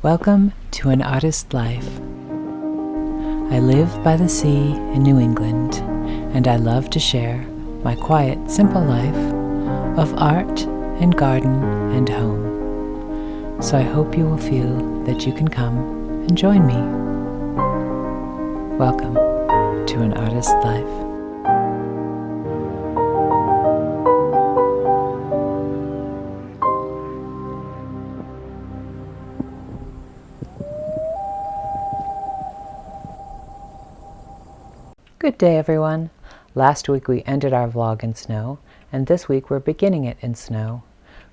Welcome to an artist's life. I live by the sea in New England, and I love to share my quiet, simple life of art and garden and home. So I hope you will feel that you can come and join me. Welcome to an artist's life. Good day, everyone. Last week we ended our vlog in snow, and this week we're beginning it in snow.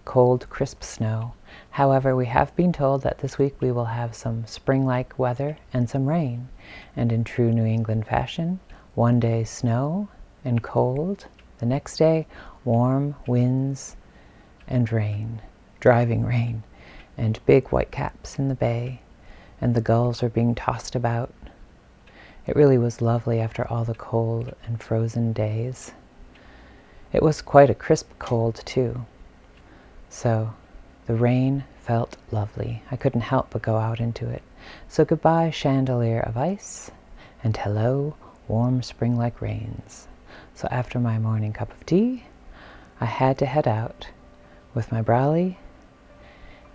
Cold, crisp snow. However, we have been told that this week we will have some spring-like weather and some rain. And in true New England fashion, one day snow and cold, the next day warm winds and rain, driving rain, and big white caps in the bay, and the gulls are being tossed about. It really was lovely after all the cold and frozen days. It was quite a crisp cold too. So the rain felt lovely. I couldn't help but go out into it. So goodbye, chandelier of ice, and hello, warm spring-like rains. So after my morning cup of tea, I had to head out with my browlie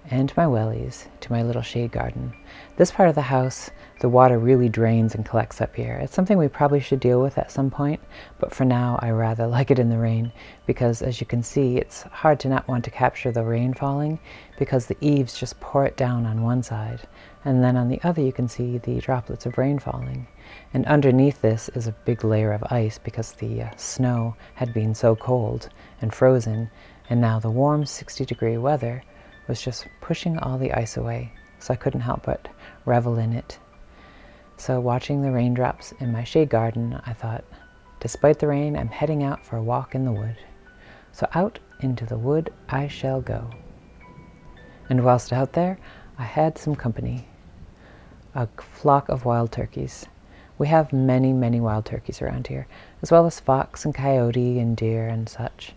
and my wellies to my little shade garden. This part of the house, the water really drains and collects up here. It's something we probably should deal with at some point, but for now I rather like it in the rain because, as you can see, it's hard to not want to capture the rain falling because the eaves just pour it down on one side, and then on the other you can see the droplets of rain falling. And underneath this is a big layer of ice because the snow had been so cold and frozen, and now the warm 60-degree weather was just pushing all the ice away, so I couldn't help but revel in it. So watching the raindrops in my shade garden, I thought, despite the rain, I'm heading out for a walk in the wood. So out into the wood I shall go. And whilst out there, I had some company. A flock of wild turkeys. We have many, many wild turkeys around here, as well as fox and coyote and deer and such.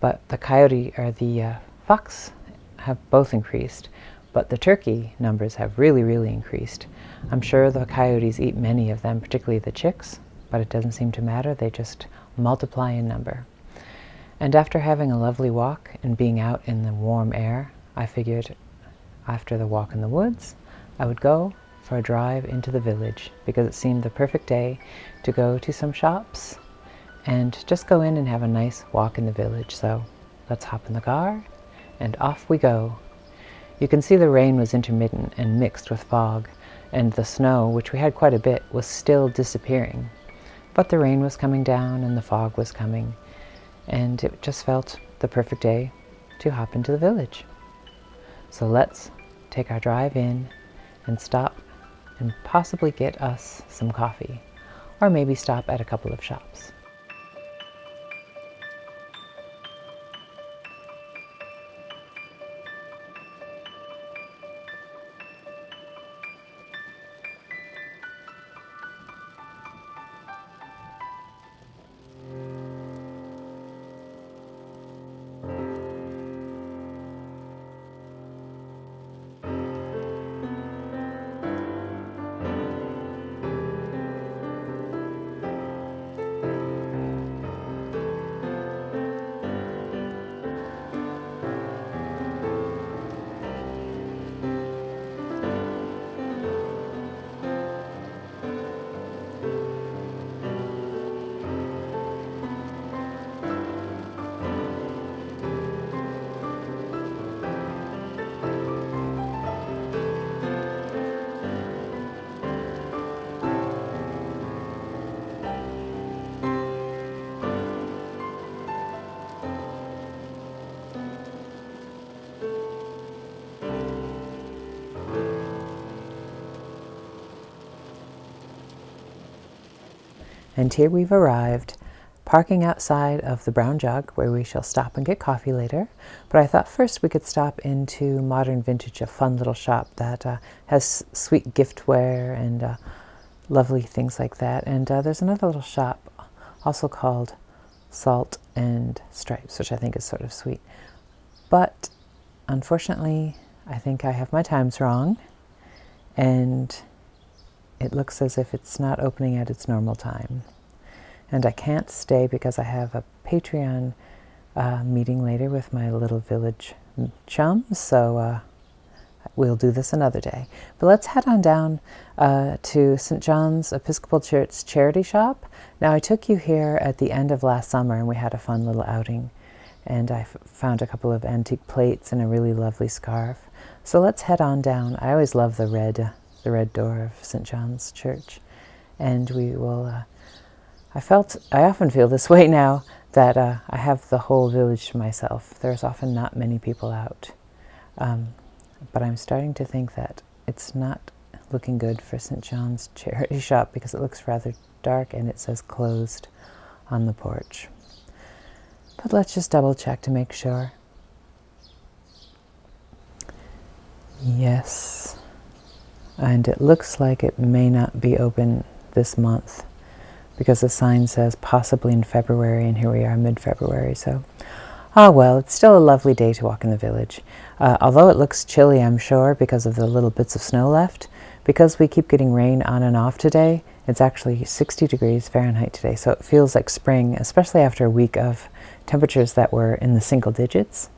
But the coyote or the fox have both increased, but the turkey numbers have really, really increased. I'm sure the coyotes eat many of them, particularly the chicks, but it doesn't seem to matter. They just multiply in number. And after having a lovely walk and being out in the warm air, I figured after the walk in the woods, I would go for a drive into the village because it seemed the perfect day to go to some shops and just go in and have a nice walk in the village. So let's hop in the car and off we go. You can see the rain was intermittent and mixed with fog, and the snow, which we had quite a bit, was still disappearing. But the rain was coming down and the fog was coming, and it just felt the perfect day to hop into the village. So let's take our drive in and stop and possibly get us some coffee, or maybe stop at a couple of shops. And here we've arrived, parking outside of the Brown Jug, where we shall stop and get coffee later. But I thought first we could stop into Modern Vintage, a fun little shop that has sweet giftware and lovely things like that. And there's another little shop also called Salt and Stripes, which I think is sort of sweet. But unfortunately, I think I have my times wrong. and it looks as if it's not opening at its normal time. And I can't stay because I have a Patreon meeting later with my little village chums, so we'll do this another day. But let's head on down to St. John's Episcopal Church charity shop. Now, I took you here at the end of last summer and we had a fun little outing. And I found a couple of antique plates and a really lovely scarf. So let's head on down. I always love the red door of St. John's Church. And we will, I often feel this way now that I have the whole village to myself. There's often not many people out. But I'm starting to think that it's not looking good for St. John's charity shop because it looks rather dark and it says closed on the porch. But let's just double check to make sure. Yes. And it looks like it may not be open this month because the sign says possibly in February, and here we are mid-February. So, well, it's still a lovely day to walk in the village. Although it looks chilly, I'm sure, because of the little bits of snow left. Because we keep getting rain on and off today, it's actually 60 degrees Fahrenheit today. So it feels like spring, especially after a week of temperatures that were in the single digits.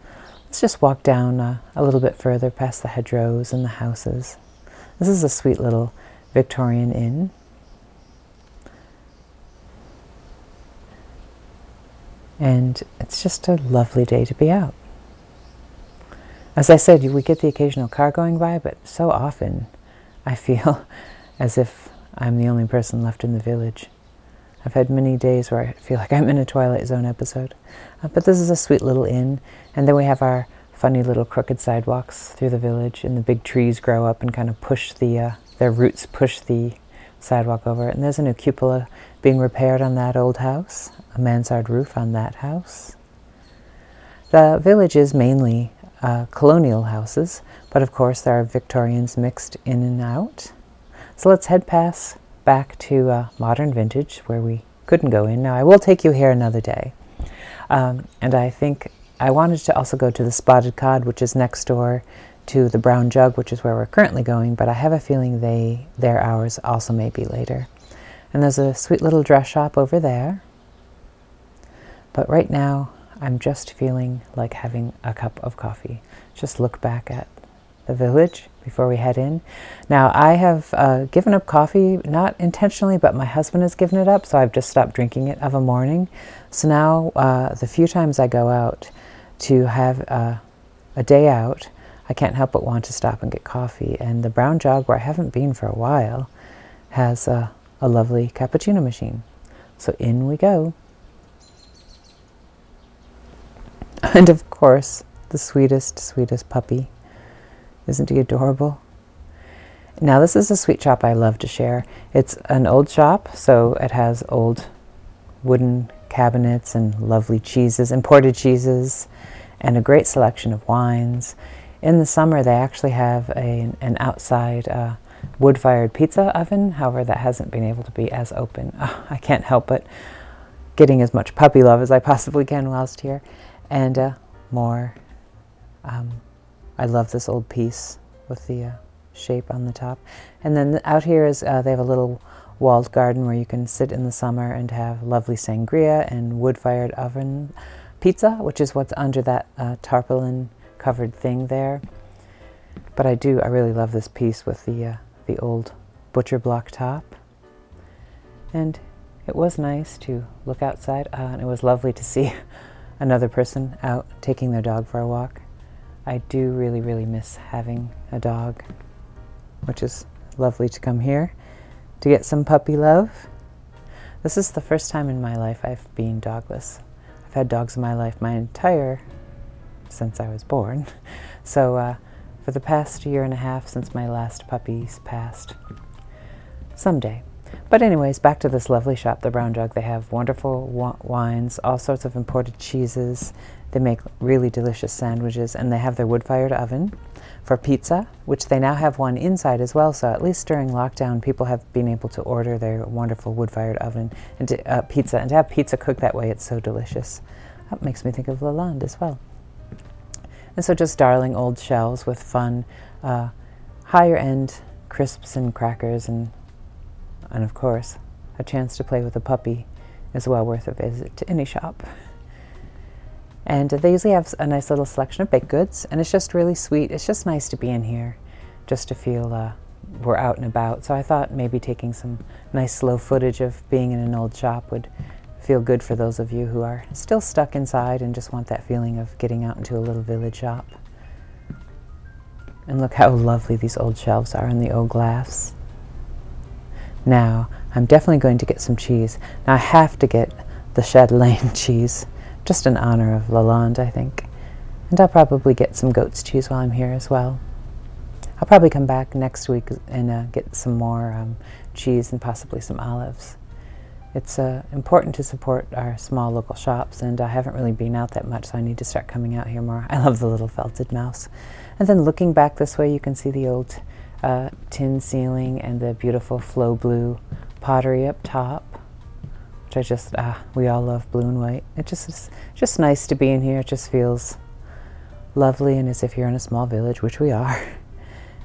Let's just walk down a little bit further past the hedgerows and the houses. This is a sweet little Victorian inn. And it's just a lovely day to be out. As I said, we get the occasional car going by, but so often I feel as if I'm the only person left in the village. I've had many days where I feel like I'm in a Twilight Zone episode. But this is a sweet little inn. And then we have our funny little crooked sidewalks through the village, and the big trees grow up and kind of push their roots push the sidewalk over. And there's a new cupola being repaired on that old house, a mansard roof on that house. The village is mainly colonial houses, but of course there are Victorians mixed in and out. So let's head back to modern vintage, where we couldn't go in. Now, I will take you here another day. And I think I wanted to also go to the Spotted Cod, which is next door to the Brown Jug, which is where we're currently going, but I have a feeling their hours also may be later. And there's a sweet little dress shop over there. But right now, I'm just feeling like having a cup of coffee. Just look back at the village before we head in. Now, I have given up coffee, not intentionally, but my husband has given it up, so I've just stopped drinking it of a morning. So now, the few times I go out to have a day out, I can't help but want to stop and get coffee. And the Brown Jug, where I haven't been for a while, has a lovely cappuccino machine. So in we go. And of course, the sweetest puppy. Isn't he adorable? Now, this is a sweet shop I love to share. It's an old shop, so it has old wooden cabinets and lovely cheeses, imported cheeses, and a great selection of wines. In the summer, they actually have an outside wood-fired pizza oven. However, that hasn't been able to be as open. I can't help but getting as much puppy love as I possibly can whilst here. And more. I love this old piece with the shape on the top. And then out here is they have a little walled garden where you can sit in the summer and have lovely sangria and wood-fired oven pizza, which is what's under that tarpaulin covered thing there. But I really love this piece with the old butcher block top. And it was nice to look outside, and it was lovely to see another person out taking their dog for a walk. I do really miss having a dog, which is lovely to come here to get some puppy love. This is the first time in my life I've been dogless. I've had dogs in my life since I was born. So for the past year and a half since my last puppies passed. Someday. But anyways, back to this lovely shop, the Brown Jug. They have wonderful wines, all sorts of imported cheeses. They make really delicious sandwiches, and they have their wood-fired oven for pizza, which they now have one inside as well. So at least during lockdown, people have been able to order their wonderful wood-fired oven and pizza, and to have pizza cooked that way, it's so delicious. That makes me think of Lalande as well. And so just darling old shelves with fun, higher-end crisps and crackers, and of course, a chance to play with a puppy is well worth a visit to any shop. And they usually have a nice little selection of baked goods, and it's just really sweet. It's just nice to be in here, just to feel we're out and about. So I thought maybe taking some nice slow footage of being in an old shop would feel good for those of you who are still stuck inside and just want that feeling of getting out into a little village shop. And look how lovely these old shelves are in the old glass. Now, I'm definitely going to get some cheese. Now, I have to get the Chatelaine cheese, just in honor of Lalonde, I think. And I'll probably get some goat's cheese while I'm here as well. I'll probably come back next week and get some more cheese and possibly some olives. It's important to support our small local shops, and I haven't really been out that much, so I need to start coming out here more. I love the little felted mouse. And then looking back this way, you can see the old tin ceiling and the beautiful flow blue pottery up top, which I just, we all love blue and white. It's just nice to be in here. It just feels lovely and as if you're in a small village, which we are.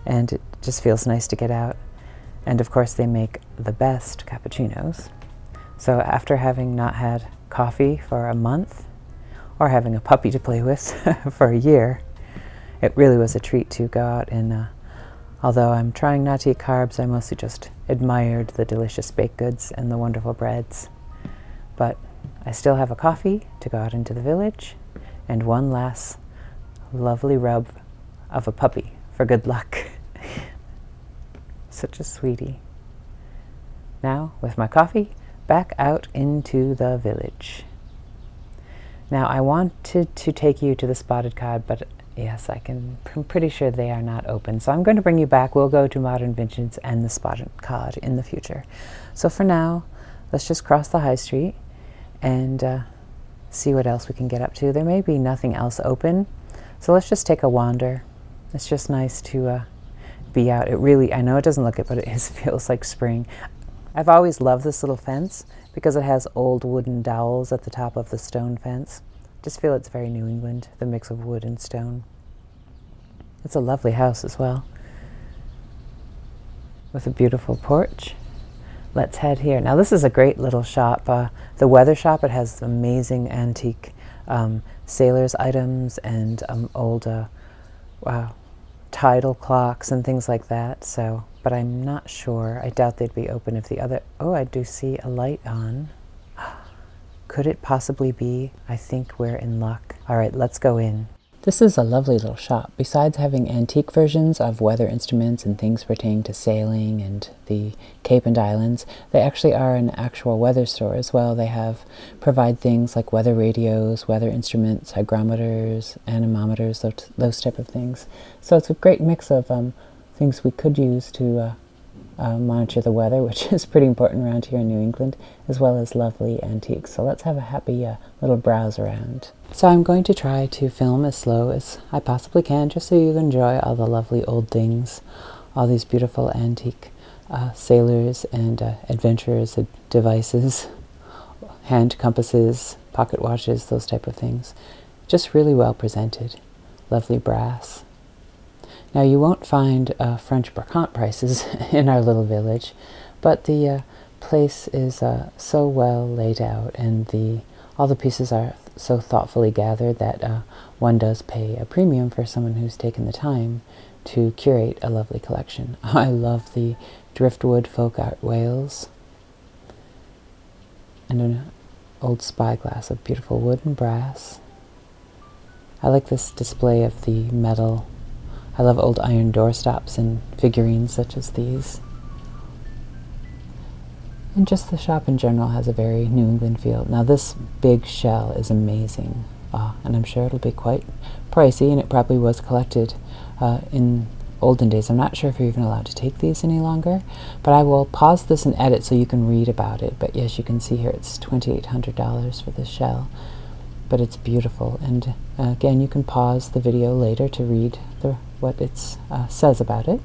And it just feels nice to get out. And of course, they make the best cappuccinos. So after having not had coffee for a month, or having a puppy to play with for a year, it really was a treat to go out and, although I'm trying not to eat carbs, I mostly just admired the delicious baked goods and the wonderful breads. But I still have a coffee to go out into the village, and one last lovely rub of a puppy for good luck. Such a sweetie. Now, with my coffee, back out into the village. Now, I wanted to take you to the spotted cod, but yes, I'm pretty sure they are not open. So I'm going to bring you back. We'll go to Modern Vintage and the spotted cod in the future. So for now, let's just cross the high street and see what else we can get up to. There may be nothing else open, so let's just take a wander. It's just nice to be out. It really, I know it doesn't look it, but it feels like spring. I've always loved this little fence because it has old wooden dowels at the top of the stone fence. Just feel it's very New England, the mix of wood and stone. It's a lovely house as well, with a beautiful porch. Let's head here. Now this is a great little shop. The weather shop, it has amazing antique sailors items and old tidal clocks and things like that. So, but I'm not sure. I doubt they'd be open if the other, oh, I do see a light on. Could it possibly be? I think we're in luck. All right, let's go in. This is a lovely little shop. Besides having antique versions of weather instruments and things pertaining to sailing and the Cape and Islands, they actually are an actual weather store as well. They provide things like weather radios, weather instruments, hygrometers, anemometers, those type of things. So it's a great mix of things we could use to monitor the weather, which is pretty important around here in New England, as well as lovely antiques. So let's have a happy little browse around. So I'm going to try to film as slow as I possibly can, just so you can enjoy all the lovely old things, all these beautiful antique sailors and adventurers devices, hand compasses, pocket watches, those type of things. Just really well presented. Lovely brass. Now, you won't find French brocante prices in our little village, but the place is so well laid out, and all the pieces are so thoughtfully gathered that one does pay a premium for someone who's taken the time to curate a lovely collection. I love the driftwood folk art whales and an old spyglass of beautiful wood and brass. I like this display of the metal. I love old iron doorstops and figurines such as these. And just the shop in general has a very New England feel. Now this big shell is amazing, and I'm sure it'll be quite pricey, and it probably was collected in olden days. I'm not sure if you're even allowed to take these any longer, but I will pause this and edit so you can read about it. But yes, you can see here it's $2,800 for this shell, but it's beautiful. And again, you can pause the video later to read what it says about it.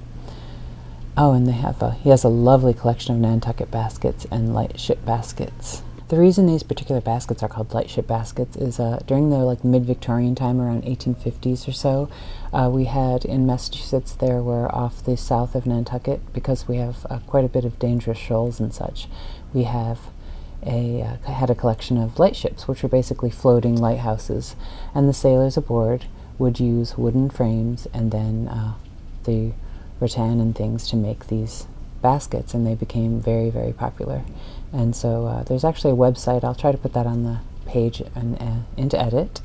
Oh, and he has a lovely collection of Nantucket baskets and light ship baskets. The reason these particular baskets are called lightship baskets is during the like mid-Victorian time, around 1850s or so, we had in Massachusetts, there were off the south of Nantucket, because we have quite a bit of dangerous shoals and such, we have had a collection of lightships, which were basically floating lighthouses, and the sailors aboard would use wooden frames and then the rattan and things to make these baskets, and they became very, very popular. And so there's actually a website. I'll try to put that on the page and into edit.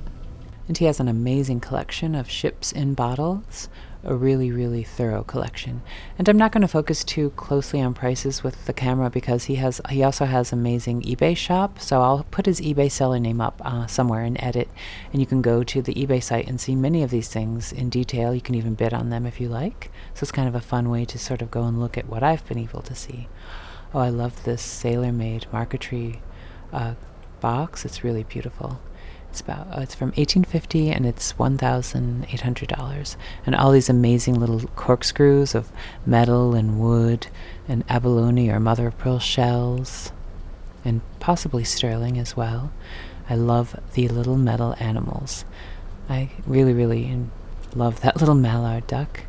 And he has an amazing collection of ships in bottles, a really, really thorough collection. And I'm not going to focus too closely on prices with the camera because he also has amazing eBay shop. So I'll put his eBay seller name up somewhere in edit, and you can go to the eBay site and see many of these things in detail. You can even bid on them if you like. So it's kind of a fun way to sort of go and look at what I've been able to see. Oh, I love this sailor-made marquetry box. It's really beautiful. It's from 1850, and it's $1,800. And all these amazing little corkscrews of metal and wood and abalone or mother of pearl shells, and possibly sterling as well. I love the little metal animals. I really, really love that little mallard duck.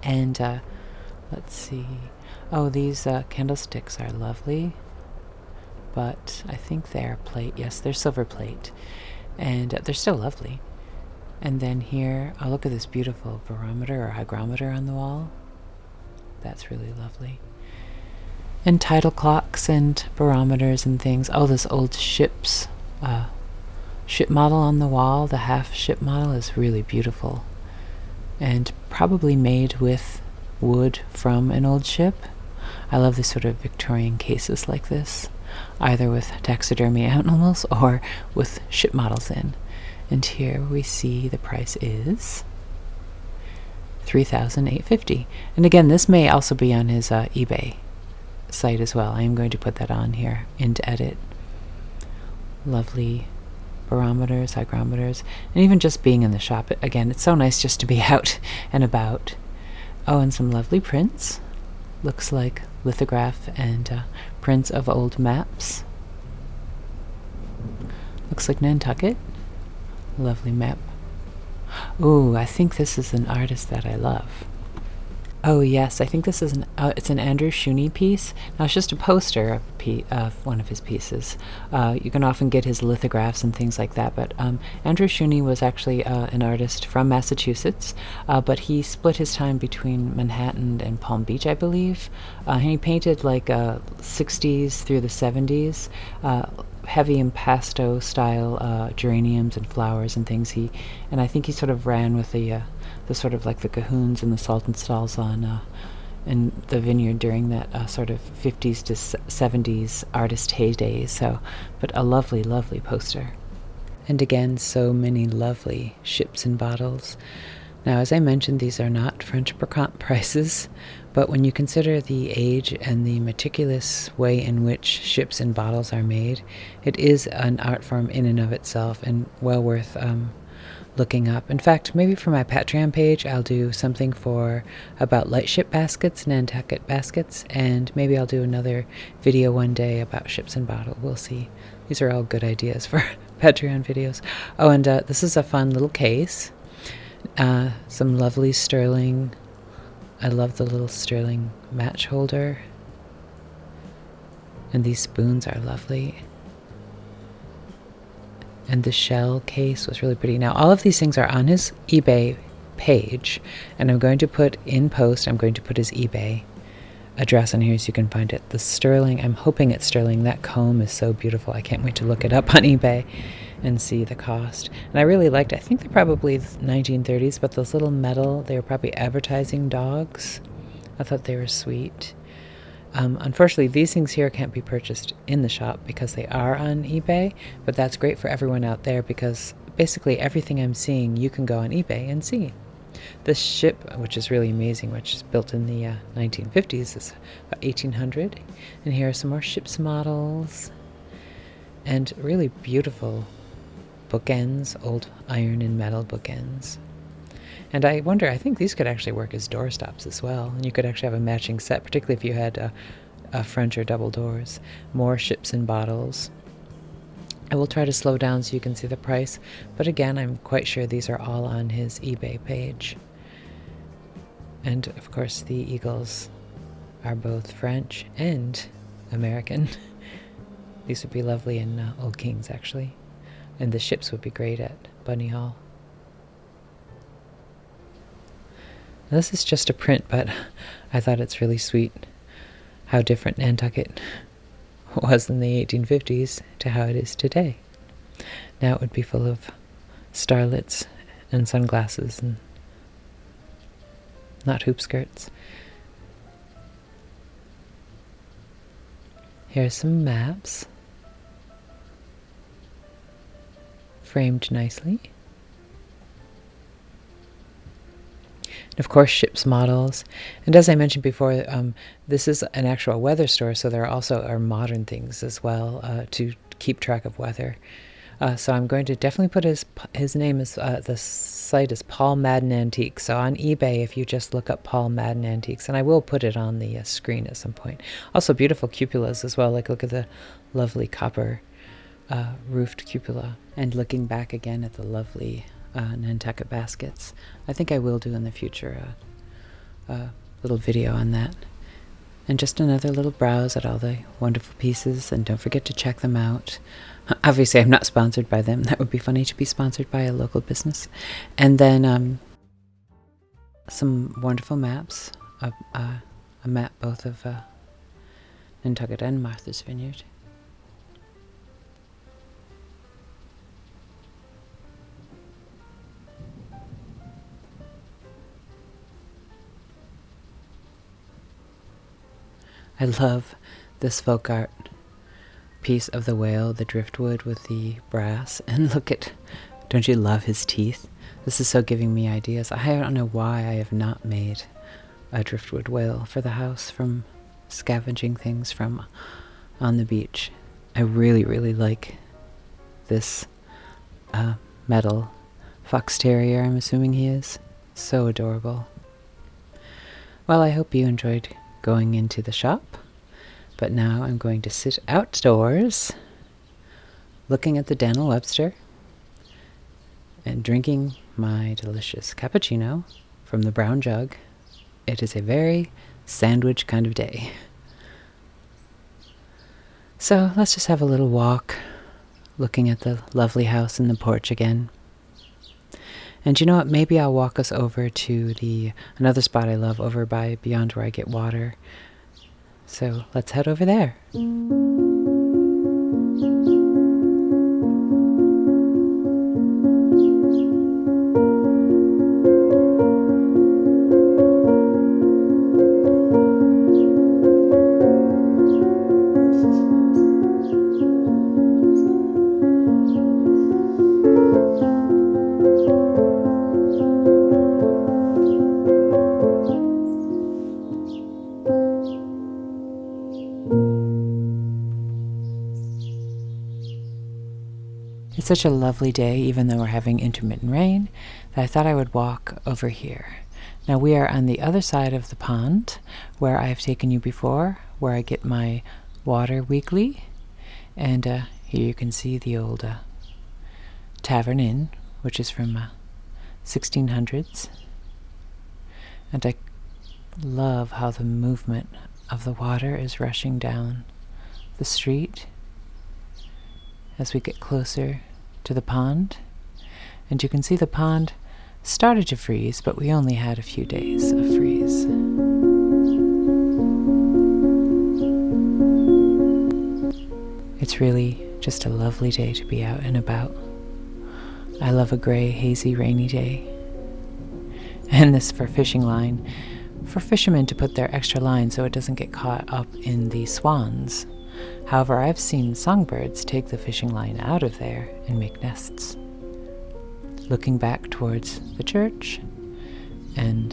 And let's see. Oh, these candlesticks are lovely, but I think they're plate. Yes, they're silver plate, and they're still lovely. And then here, oh, look at this beautiful barometer or hygrometer on the wall. That's really lovely. And tidal clocks and barometers and things. Oh, this old ship model on the wall, the half ship model, is really beautiful, and probably made with wood from an old ship. I love these sort of Victorian cases like this, either with taxidermy animals or with ship models in. And here we see the price is $3,850. And again, this may also be on his eBay site as well. I am going to put that on here into edit. Lovely barometers, hygrometers, and even just being in the shop. Again, it's so nice just to be out and about. Oh, and some lovely prints. Looks like lithograph and prints of old maps. Looks like Nantucket. Lovely map. Ooh, I think this is an artist that I love. Oh yes, I think this is it's an Andrew Shuney piece. Now it's just a poster of one of his pieces. You can often get his lithographs and things like that, but Andrew Shuney was actually an artist from Massachusetts, but he split his time between Manhattan and Palm Beach, I believe. And he painted like 60s through the 70s, heavy impasto style geraniums and flowers and things. And I think he sort of ran with the sort of like the cahoons and the salt and stalls on in the vineyard during that sort of 50s to 70s artist heyday. So, but a lovely, lovely poster. And again, so many lovely ships and bottles. Now, as I mentioned, these are not French prices, but when you consider the age and the meticulous way in which ships and bottles are made, it is an art form in and of itself, and well worth looking up. In fact, maybe for my Patreon page, I'll do something about lightship baskets, Nantucket baskets, and maybe I'll do another video one day about ships and bottle. We'll see. These are all good ideas for Patreon videos. Oh, and this is a fun little case. Some lovely sterling. I love the little sterling match holder. And these spoons are lovely. And the shell case was really pretty. Now, all of these things are on his eBay page, and I'm going to put in post, I'm going to put his eBay address on here so you can find it. The sterling, I'm hoping it's sterling. That comb is so beautiful. I can't wait to look it up on eBay and see the cost. And I really liked, I think they're probably 1930s, but those little metal, they were probably advertising dogs. I thought they were sweet. Unfortunately, these things here can't be purchased in the shop because they are on eBay, but that's great for everyone out there because basically everything I'm seeing, you can go on eBay and see. This ship, which is really amazing, which is built in the 1950s, is about 1800. And here are some more ships models and really beautiful bookends, old iron and metal bookends. And I wonder, I think these could actually work as doorstops as well. And you could actually have a matching set, particularly if you had French or double doors. More ships and bottles. I will try to slow down so you can see the price, but again, I'm quite sure these are all on his eBay page. And of course, the eagles are both French and American. These would be lovely in Old Kings, actually. And the ships would be great at Bunny Hall. Now, this is just a print, but I thought it's really sweet how different Nantucket was in the 1850s to how it is today. Now it would be full of starlets and sunglasses and not hoop skirts. Here's some maps, framed nicely. And of course, ships models. And as I mentioned before, this is an actual weather store, so there also are modern things as well to keep track of weather. So I'm going to definitely put his name as the site is Paul Madden Antiques. So on eBay, if you just look up Paul Madden Antiques, and I will put it on the screen at some point. Also beautiful cupolas as well. Like look at the lovely copper roofed cupola. And looking back again at the lovely Nantucket baskets. I think I will do in the future a little video on that. And just another little browse at all the wonderful pieces, and don't forget to check them out. Obviously, I'm not sponsored by them. That would be funny to be sponsored by a local business. And then some wonderful maps, a map both of Nantucket and Martha's Vineyard. I love this folk art piece of the whale, the driftwood with the brass. And look at, don't you love his teeth? This is so giving me ideas. I don't know why I have not made a driftwood whale for the house from scavenging things from on the beach. I really, really like this metal fox terrier, I'm assuming he is. So adorable. Well, I hope you enjoyed going into the shop, but now I'm going to sit outdoors looking at the Daniel Webster and drinking my delicious cappuccino from the brown jug. It is a very sandwich kind of day. So let's just have a little walk looking at the lovely house in the porch again. And you know what, maybe I'll walk us over to another spot I love over by beyond where I get water. So let's head over there. It's such a lovely day, even though we're having intermittent rain, that I thought I would walk over here. Now we are on the other side of the pond, where I have taken you before, where I get my water weekly. And here you can see the old Tavern Inn, which is from 1600s. And I love how the movement of the water is rushing down the street as we get closer to the pond. And you can see the pond started to freeze, but we only had a few days of freeze. It's really just a lovely day to be out and about. I love a gray, hazy, rainy day. And this for fishing line, for fishermen to put their extra line so it doesn't get caught up in the swans. However, I've seen songbirds take the fishing line out of there and make nests. Looking back towards the church and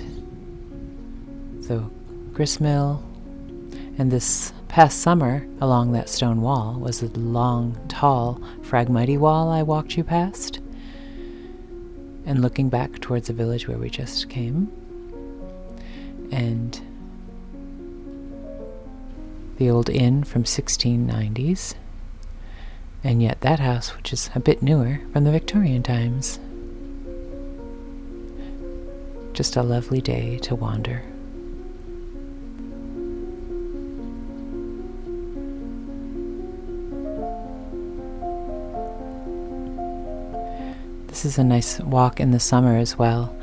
the gristmill, and this past summer along that stone wall was the long, tall Phragmite wall I walked you past. And looking back towards the village where we just came, and the old inn from 1690s, and yet that house, which is a bit newer, from the Victorian times. Just a lovely day to wander. This is a nice walk in the summer as well,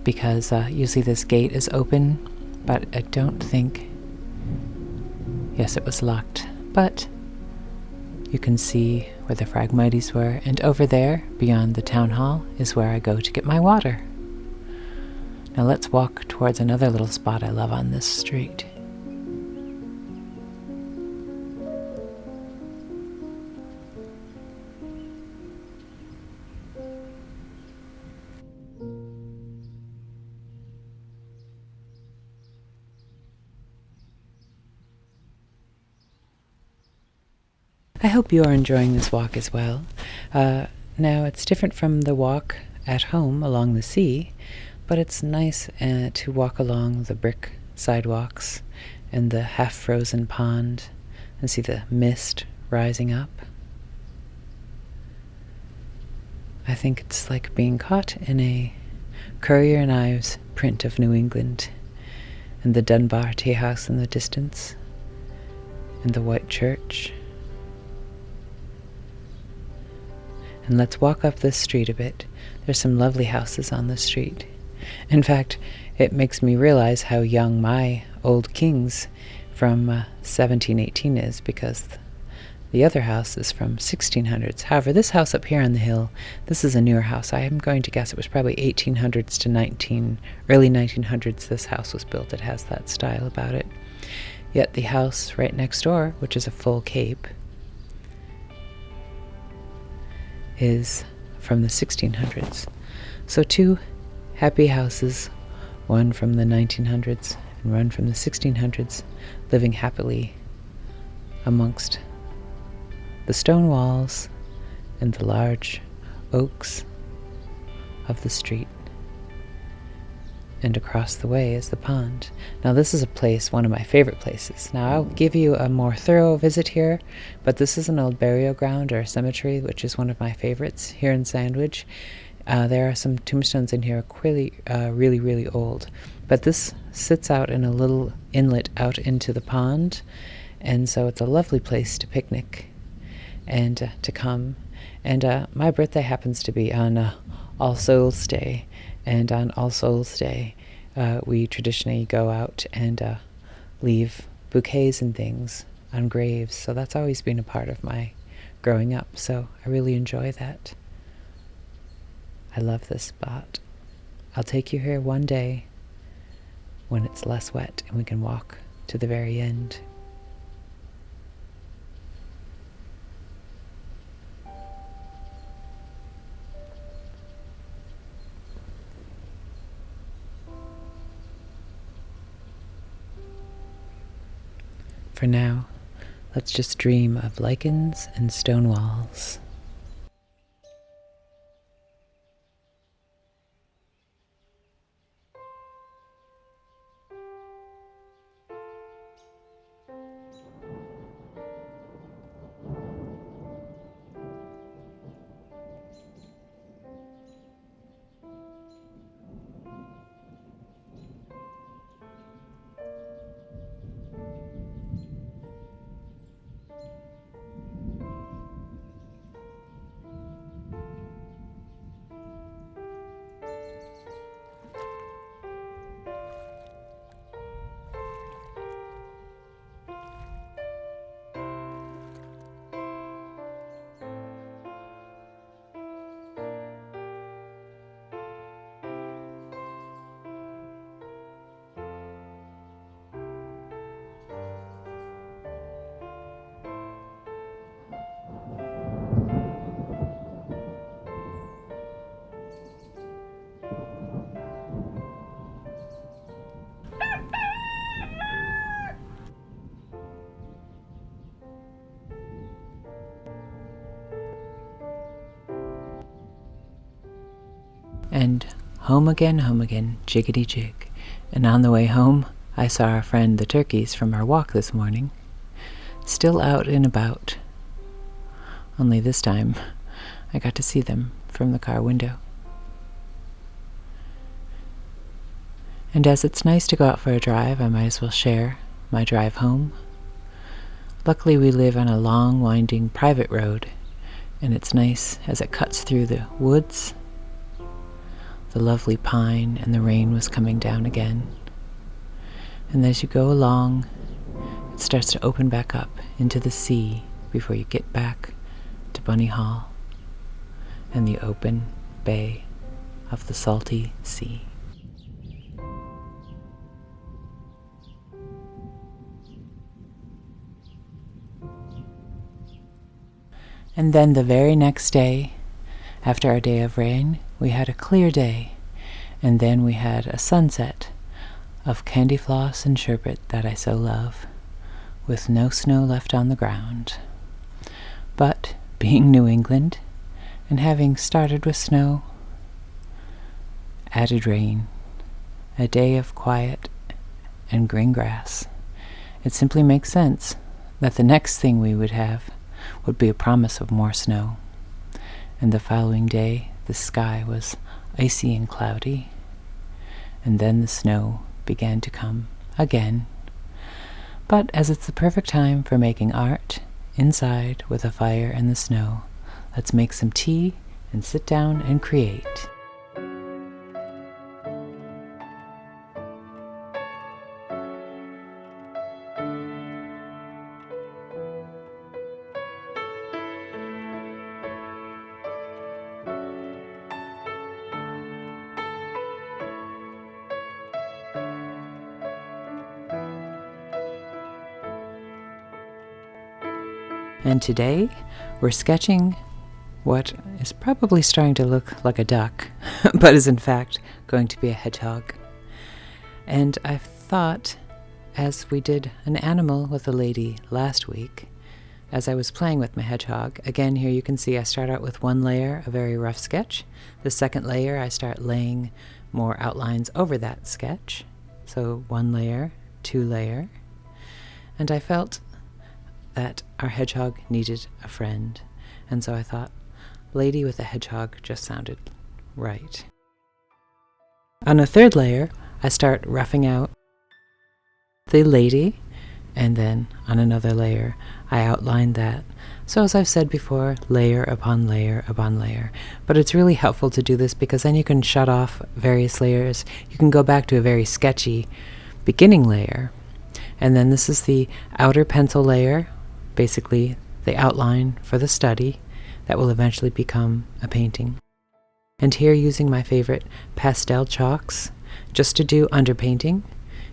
because usually this gate is open, but I don't think... Yes, it was locked, but you can see where the Phragmites were, and over there, beyond the town hall, is where I go to get my water. Now let's walk towards another little spot I love on this street. I hope you are enjoying this walk as well. Now, it's different from the walk at home along the sea, but it's nice to walk along the brick sidewalks and the half-frozen pond and see the mist rising up. I think it's like being caught in a Currier and Ives print of New England, and the Dunbar tea house in the distance, and the white church. And let's walk up this street a bit. There's some lovely houses on the street. In fact, it makes me realize how young my old King's from 1718 is, because the other house is from 1600s. However, this house up here on the hill, this is a newer house. I am going to guess it was probably 1800s to early 1900s this house was built. It has that style about it. Yet the house right next door, which is a full cape, is from the 1600s. So two happy houses, one from the 1900s and one from the 1600s, living happily amongst the stone walls and the large oaks of the street. And across the way is the pond. Now this is a place, one of my favorite places. Now I'll give you a more thorough visit here, but this is an old burial ground or cemetery, which is one of my favorites here in Sandwich. There are some tombstones in here, really old. But this sits out in a little inlet out into the pond, and so it's a lovely place to picnic and to come. And my birthday happens to be on All Souls Day. And on All Souls Day, we traditionally go out and leave bouquets and things on graves. So that's always been a part of my growing up. So I really enjoy that. I love this spot. I'll take you here one day when it's less wet and we can walk to the very end. For now, let's just dream of lichens and stone walls. And home again, jiggity jig. And on the way home, I saw our friend the turkeys from our walk this morning. still out and about. Only this time, I got to see them from the car window. And as it's nice to go out for a drive, I might as well share my drive home. Luckily, we live on a long, winding private road, and it's nice as it cuts through the woods. The lovely pine and the rain was coming down again. And as you go along, it starts to open back up into the sea before you get back to Bunny Hall and the open bay of the salty sea. And then the very next day, after our day of rain, we had a clear day, and then we had a sunset of candy floss and sherbet that I so love, with no snow left on the ground. But being New England, and having started with snow, added rain, a day of quiet and green grass, it simply makes sense that the next thing we would have would be a promise of more snow. And the following day, the sky was icy and cloudy, and then the snow began to come again. But as it's the perfect time for making art, inside with a fire and the snow, let's make some tea and sit down and create. And today, we're sketching what is probably starting to look like a duck, but is in fact going to be a hedgehog. And I thought, as we did an animal with a lady last week, as I was playing with my hedgehog, again here you can see I start out with one layer, a very rough sketch. The second layer, I start laying more outlines over that sketch. So 1 layer, 2 layer. And I felt that our hedgehog needed a friend, and so I thought lady with a hedgehog just sounded right. On a 3rd layer, I start roughing out the lady, and then on another layer, I outline that. So as I've said before, layer upon layer upon layer. But it's really helpful to do this because then you can shut off various layers. You can go back to a very sketchy beginning layer, and then this is the outer pencil layer, basically the outline for the study that will eventually become a painting. And here, using my favorite pastel chalks just to do underpainting,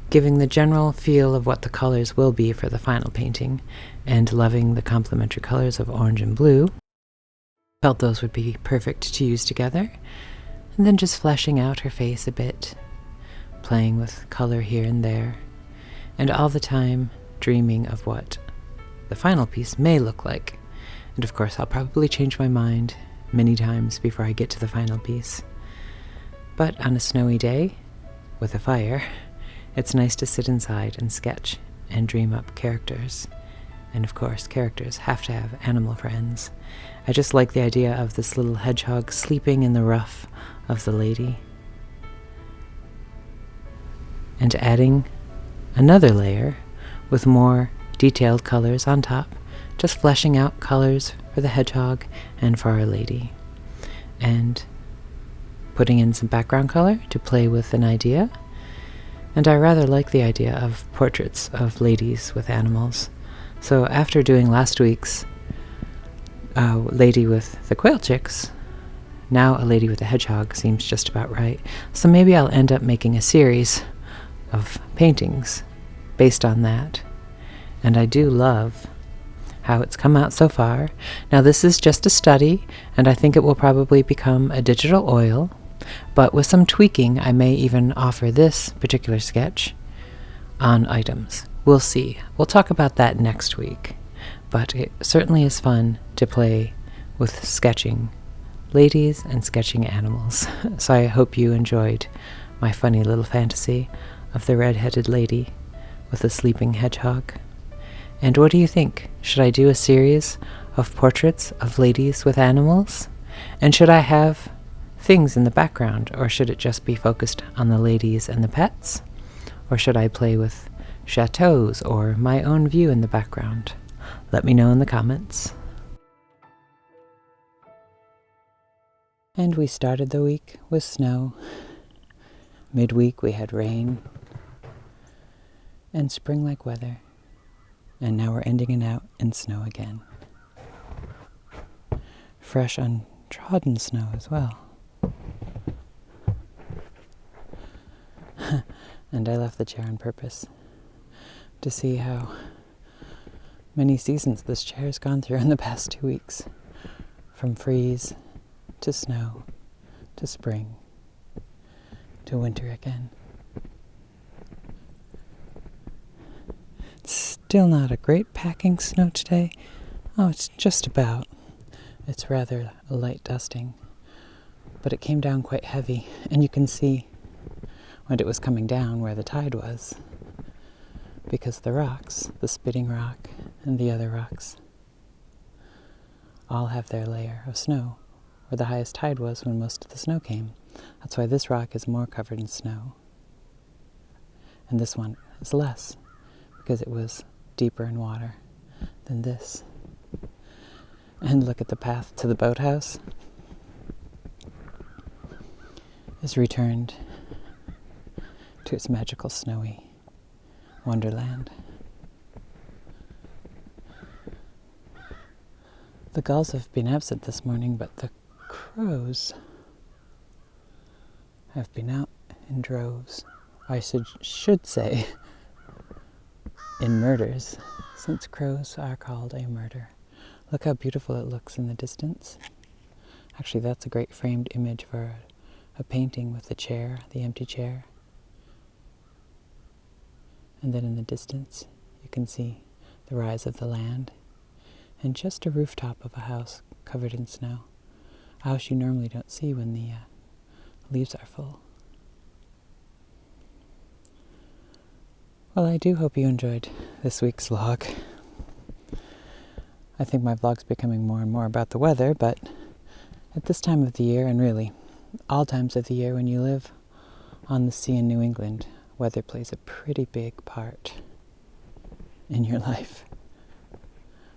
giving the general feel of what the colors will be for the final painting, and loving the complementary colors of orange and blue. Felt those would be perfect to use together. And then just fleshing out her face a bit, playing with color here and there, and all the time dreaming of what the final piece may look like. And of course, I'll probably change my mind many times before I get to the final piece. But on a snowy day, with a fire, it's nice to sit inside and sketch and dream up characters. And of course, characters have to have animal friends. I just like the idea of this little hedgehog sleeping in the ruff of the lady. And adding another layer with more detailed colors on top, just fleshing out colors for the hedgehog and for our lady. And putting in some background color to play with an idea. And I rather like the idea of portraits of ladies with animals. So after doing last week's lady with the quail chicks, now a lady with a hedgehog seems just about right. So maybe I'll end up making a series of paintings based on that. And I do love how it's come out so far. Now this is just a study, and I think it will probably become a digital oil, but with some tweaking I may even offer this particular sketch on items. We'll see. We'll talk about that next week. But it certainly is fun to play with sketching ladies and sketching animals. So I hope you enjoyed my funny little fantasy of the red-headed lady with a sleeping hedgehog. And what do you think? Should I do a series of portraits of ladies with animals? And should I have things in the background, or should it just be focused on the ladies and the pets? Or should I play with chateaus or my own view in the background? Let me know in the comments. And we started the week with snow. Midweek we had rain and spring-like weather. And now we're ending it out in snow again. Fresh, untrodden snow as well. And I left the chair on purpose to see how many seasons this chair has gone through in the past 2 weeks. From freeze to snow to spring to winter again. It's still not a great packing snow today. Oh, it's just about. It's rather a light dusting, but it came down quite heavy, and you can see when it was coming down where the tide was, because the rocks, the spitting rock and the other rocks, all have their layer of snow where the highest tide was when most of the snow came. That's why this rock is more covered in snow, and this one is less, because it was deeper in water than this. And look at the path to the boathouse is returned to its magical snowy wonderland. The gulls have been absent this morning, but the crows have been out in droves. I should say in murders, since crows are called a murder. Look how beautiful it looks in the distance. Actually, that's a great framed image for a painting with the chair, the empty chair. And then in the distance, you can see the rise of the land and just a rooftop of a house covered in snow. A house you normally don't see when the leaves are full. Well, I do hope you enjoyed this week's vlog. I think my vlog's becoming more and more about the weather, but at this time of the year, and really all times of the year when you live on the sea in New England, weather plays a pretty big part in your life.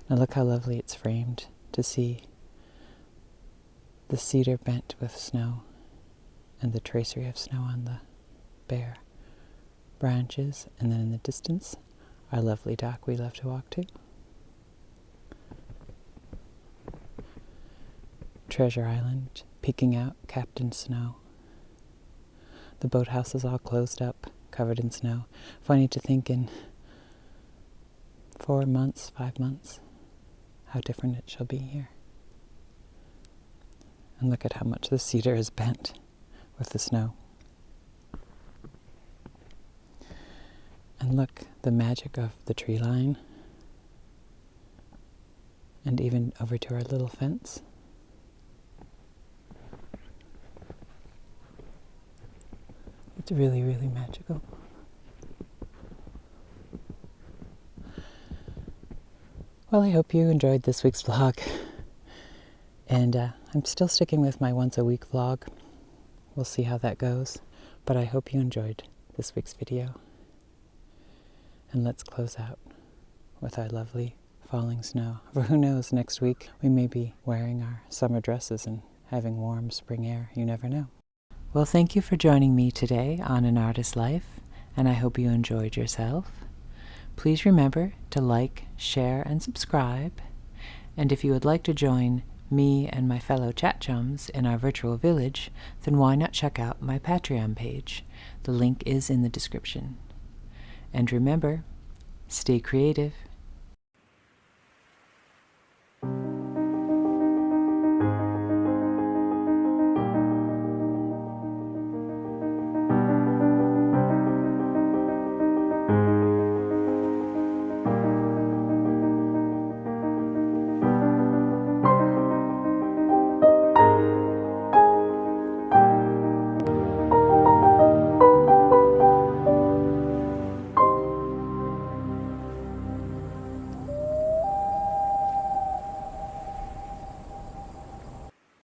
Now look how lovely it's framed to see the cedar bent with snow and the tracery of snow on the bare branches, and then in the distance, our lovely dock we love to walk to. Treasure Island, peeking out, capped in snow. The boathouse is all closed up, covered in snow. Funny to think in 4 months, 5 months, how different it shall be here. And look at how much the cedar is bent with the snow. And look, the magic of the tree line. And even over to our little fence. It's really, really magical. Well, I hope you enjoyed this week's vlog. And I'm still sticking with my once a week vlog. We'll see how that goes. But I hope you enjoyed this week's video. And let's close out with our lovely falling snow. For who knows, next week we may be wearing our summer dresses and having warm spring air. You never know. Well, thank you for joining me today on An Artist's Life, and I hope you enjoyed yourself. Please remember to like, share, and subscribe. And if you would like to join me and my fellow chat chums in our virtual village, then why not check out my Patreon page? The link is in the description. And remember, stay creative.